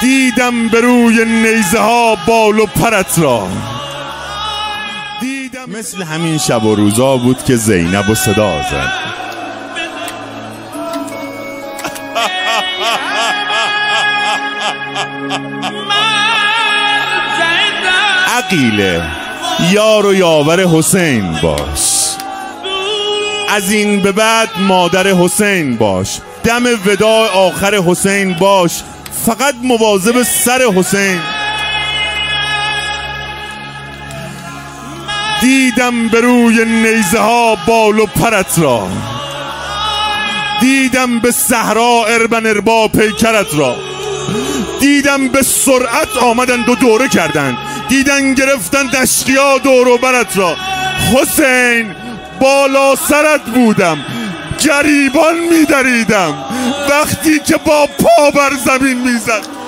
دیدم به روی نیزه ها بال و پرت را. مثل همین شب و روزا بود که زینب و صدا زد. عقیله یار و یاور حسین باش، از این به بعد مادر حسین باش، دم وداع آخر حسین باش، فقط مواظب سر حسین. دیدم به روی نیزه ها بال و پرت را، دیدم به صحرا اربن اربا پیکرت را، دیدم به سرعت آمدند و دوره کردند، دیدن گرفتن اشقیا دور و برت را. حسین بالا سرت بودم، گریبان می‌دریدم وقتی که با پا بر زمین میزد.